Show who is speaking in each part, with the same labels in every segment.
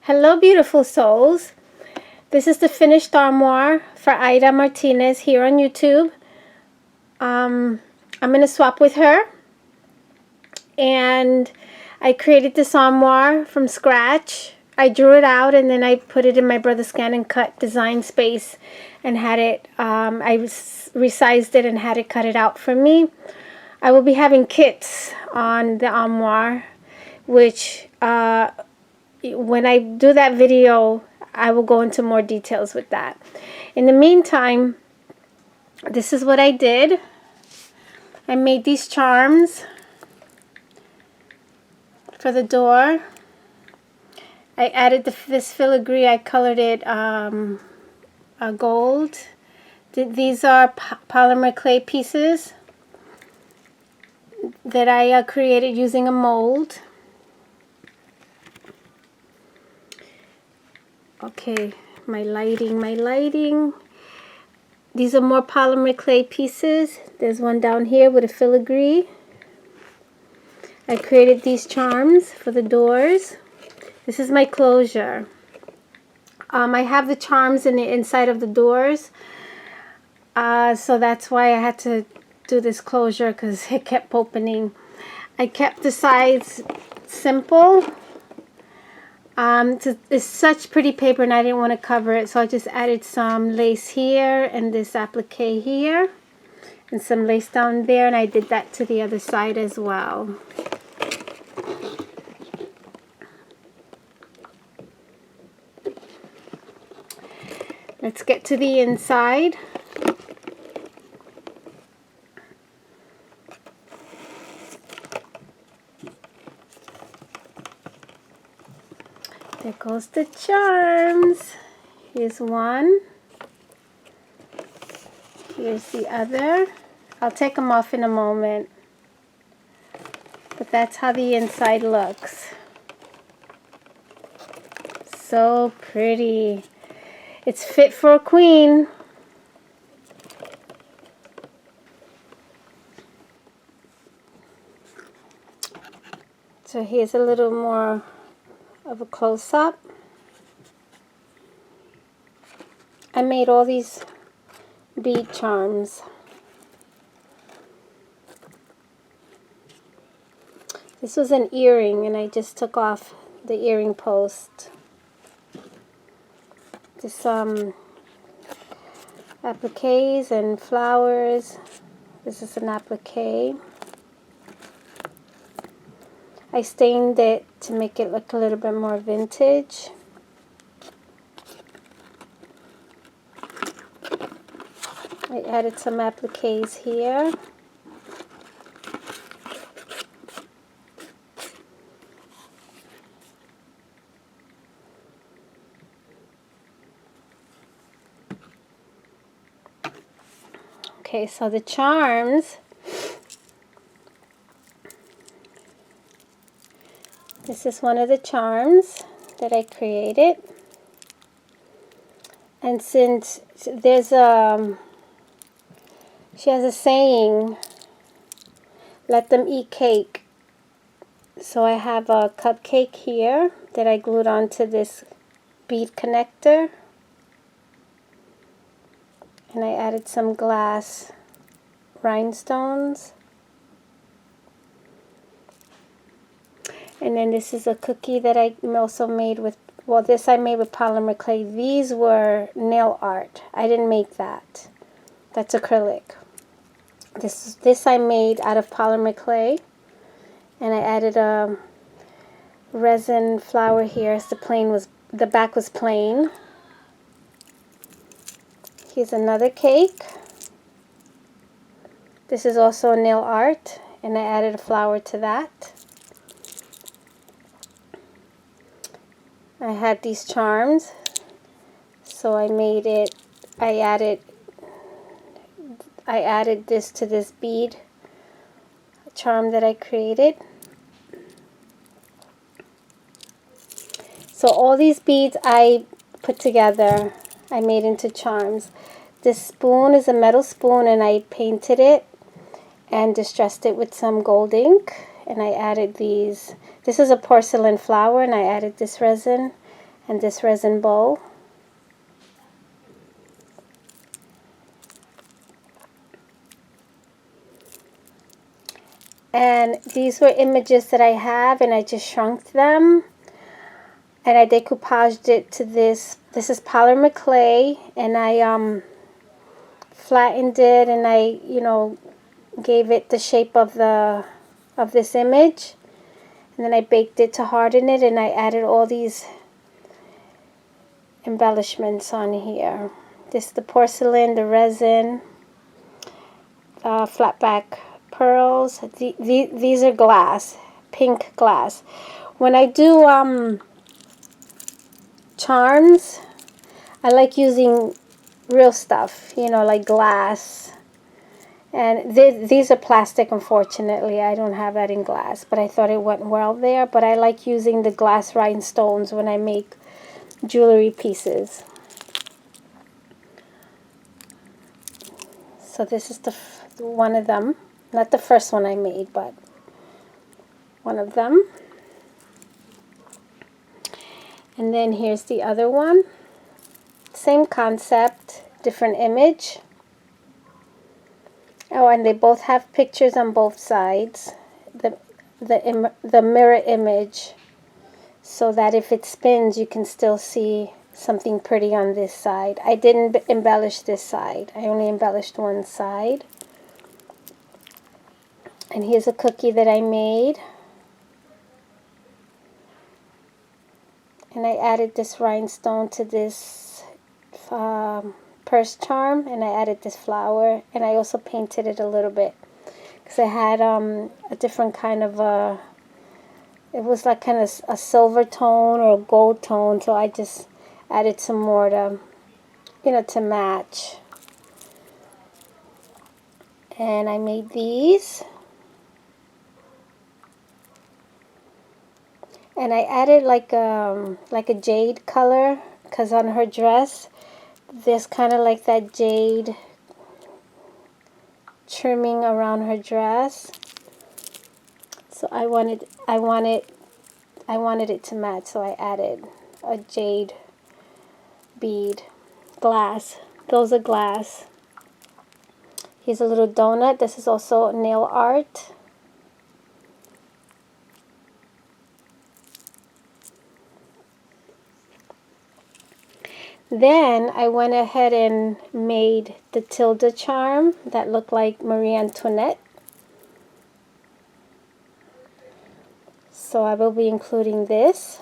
Speaker 1: Hello, beautiful souls. This is the finished armoire for Ida Martinez here on YouTube. I'm going to swap with her. And I created this armoire from scratch. I drew it out and then I put it in my Brother Scan and Cut design space and had it, I resized it and had it cut it out for me. I will be having kits on the armoire, which when I do that video, I will go into more details with that. In the meantime, this is what I did. I made these charms for the door. I added this filigree. I colored it gold. These are polymer clay pieces that I created using a mold. Okay, my lighting. These are more polymer clay pieces. There's one down here with a filigree. I created these charms for the doors. This is my closure. I have the charms in the inside of the doors. So that's why I had to do this closure, because it kept opening. I kept the sides simple. It's such pretty paper and I didn't want to cover it, so I just added some lace here and this applique here and some lace down there, and I did that to the other side as well. Let's get to the inside. There goes the charms. Here's one. Here's the other. I'll take them off in a moment. But that's how the inside looks. So pretty. It's fit for a queen. So here's a little more of a close-up. I made all these bead charms. This was an earring and I just took off the earring post. Just some appliques and flowers. This is an applique. I stained it to make it look a little bit more vintage. I added some appliques here. Okay, so the charms. This is one of the charms that I created. And since there's she has a saying, let them eat cake. So I have a cupcake here that I glued onto this bead connector. And I added some glass rhinestones. And then this is a cookie that I also made with, well, this I made with polymer clay. These were nail art. I didn't make that. That's acrylic. This I made out of polymer clay. And I added a resin flower here as the back was plain. Here's another cake. This is also nail art, and I added a flower to that. I had these charms, so I added this to this bead charm that I created. So all these beads I put together, I made into charms. This spoon is a metal spoon and I painted it and distressed it with some gold ink, and I added these. This is a porcelain flower and I added this resin and this resin bowl. And these were images that I have, and I just shrunk them. And I decoupaged it to this. This is polymer clay, and I flattened it, and I, gave it the shape of this image. And then I baked it to harden it, and I added all these embellishments on here. This is the porcelain, the resin, flat back pearls. These are glass, pink glass. When I do charms, I like using real stuff, like glass. And these are plastic, unfortunately. I don't have that in glass, but I thought it went well there. But I like using the glass rhinestones when I make jewelry pieces. So this is one of them. Not the first one I made, but one of them. And then here's the other one. Same concept, different image. Oh, and they both have pictures on both sides. The mirror image, so that if it spins, you can still see something pretty on this side. I didn't embellish this side. I only embellished one side. And here's a cookie that I made. And I added this rhinestone to this purse charm, and I added this flower, and I also painted it a little bit because I had a different kind of it was like kind of a silver tone or a gold tone, so I just added some more to to match. And I made these, and I added like a jade color, because on her dress there's kind of like that jade trimming around her dress. So I wanted it to match, so I added a jade bead. Glass. Those are glass. Here's a little donut. This is also nail art. Then I went ahead and made the tilde charm that looked like Marie Antoinette. So I will be including this.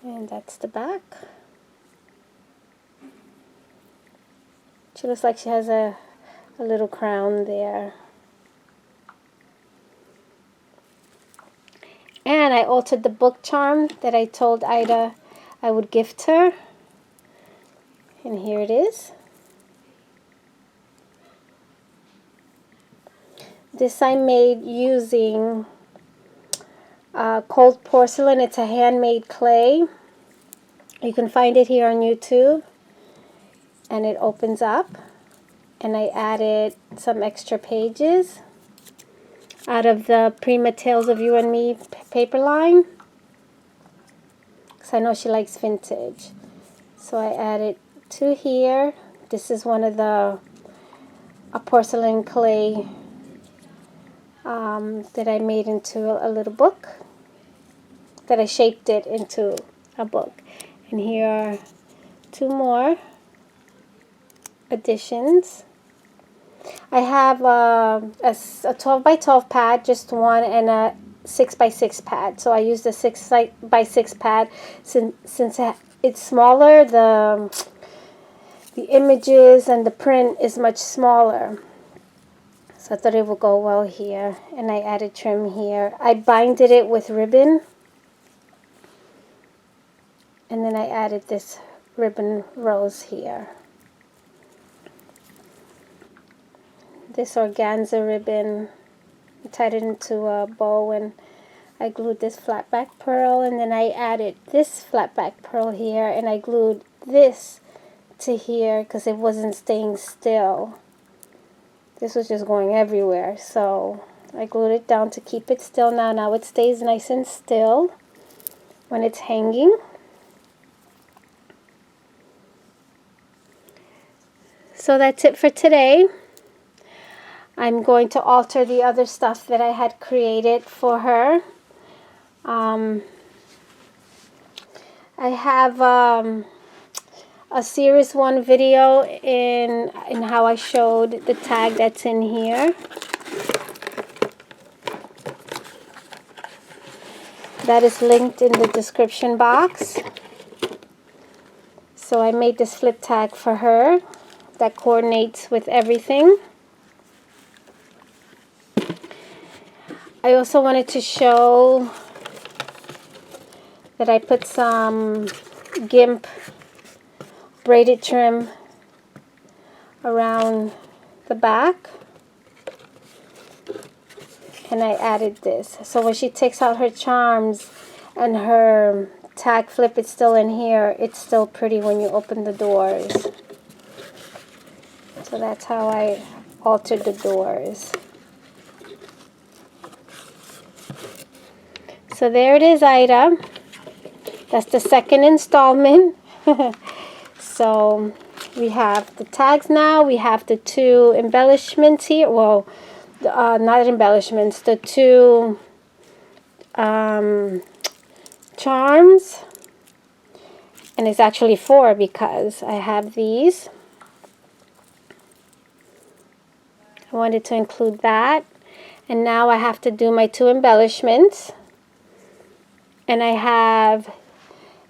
Speaker 1: And that's the back. She looks like she has a little crown there. And I altered the book charm that I told Ida I would gift her. And here it is. This I made using cold porcelain. It's a handmade clay. You can find it here on YouTube. And it opens up. And I added some extra pages out of the Prima Tales of You and Me paper line, because I know she likes vintage. So I added 2 here. This is one of a porcelain clay that I made into a little book, that I shaped it into a book. And here are 2 more additions. I have a 12 by 12 pad, just one, and a 6 by 6 pad. So I used a 6 by 6 pad since it's smaller. The images and the print is much smaller. So I thought it would go well here. And I added trim here. I binded it with ribbon. And then I added this ribbon rose here. This organza ribbon, I tied it into a bow, and I glued this flat back pearl, and then I added this flat back pearl here, and I glued this to here because it wasn't staying still. This was just going everywhere, so I glued it down to keep it still. Now it stays nice and still when it's hanging. So that's it for today. I'm going to alter the other stuff that I had created for her. I have a series 1 video in how I showed the tag that's in here. That is linked in the description box. So I made this flip tag for her that coordinates with everything. I also wanted to show that I put some GIMP braided trim around the back, and I added this. So when she takes out her charms and her tag flip, it's still in here. It's still pretty when you open the doors. So that's how I altered the doors. So there it is, Ida. That's the second installment. So we have the tags now. We have the 2 embellishments here. Well, not embellishments. The 2 charms. And it's actually 4 because I have these. I wanted to include that. And now I have to do my 2 embellishments. And I have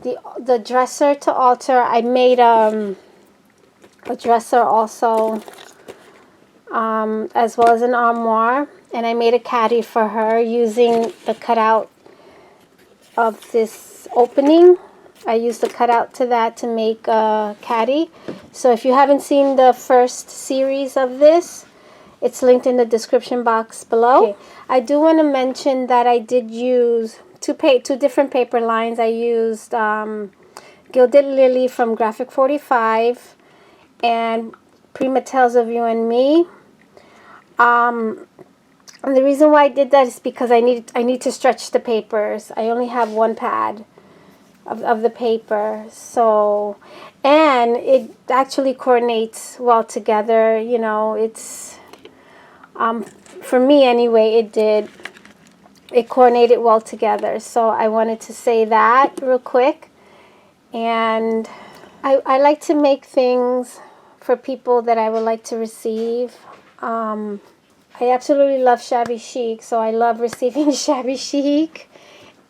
Speaker 1: the dresser to alter. I made a dresser also, as well as an armoire. And I made a caddy for her using the cutout of this opening. I used the cutout to that to make a caddy. So if you haven't seen the first series of this, it's linked in the description box below. Okay. I do want to mention that I did use two different paper lines. I used Gilded Lily from Graphic 45 and Prima Tales of You and Me. And the reason why I did that is because I need to stretch the papers. I only have 1 pad of the paper, so, and it actually coordinates well together. You know, it's for me anyway, it coordinated well together. So I wanted to say that real quick. And I like to make things for people that I would like to receive. I absolutely love Shabby Chic, so I love receiving Shabby Chic.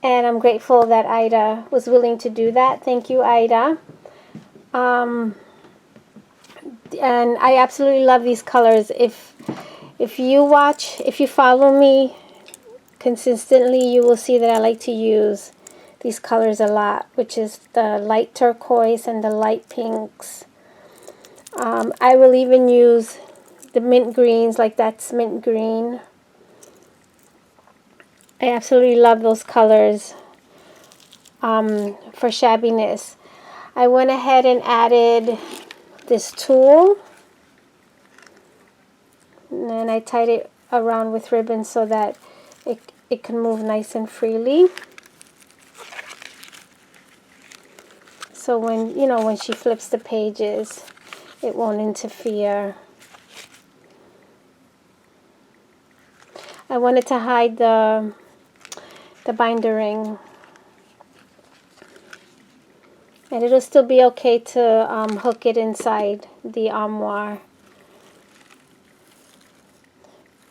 Speaker 1: And I'm grateful that Ida was willing to do that. Thank you, Ida. And I absolutely love these colors. If you follow me consistently, you will see that I like to use these colors a lot, which is the light turquoise and the light pinks. I will even use the mint greens, like that's mint green. I absolutely love those colors for shabbiness. I went ahead and added this tulle, and then I tied it around with ribbon so that it can move nice and freely. So when she flips the pages, it won't interfere. I wanted to hide the binder ring, and it'll still be okay to hook it inside the armoire.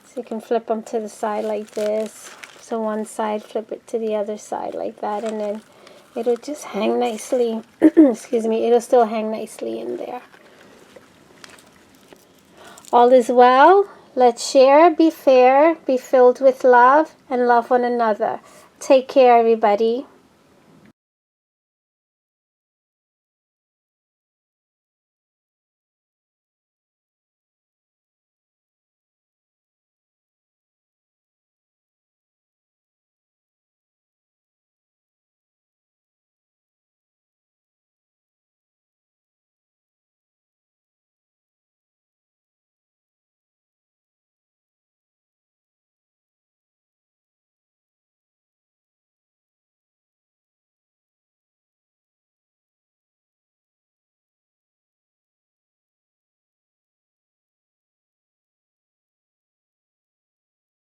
Speaker 1: So you can flip them to the side like this. So one side, flip it to the other side like that, and then it'll just hang nicely. Excuse me, it'll still hang nicely in there. All is well. Let's share, be fair, be filled with love, and love one another. Take care, everybody.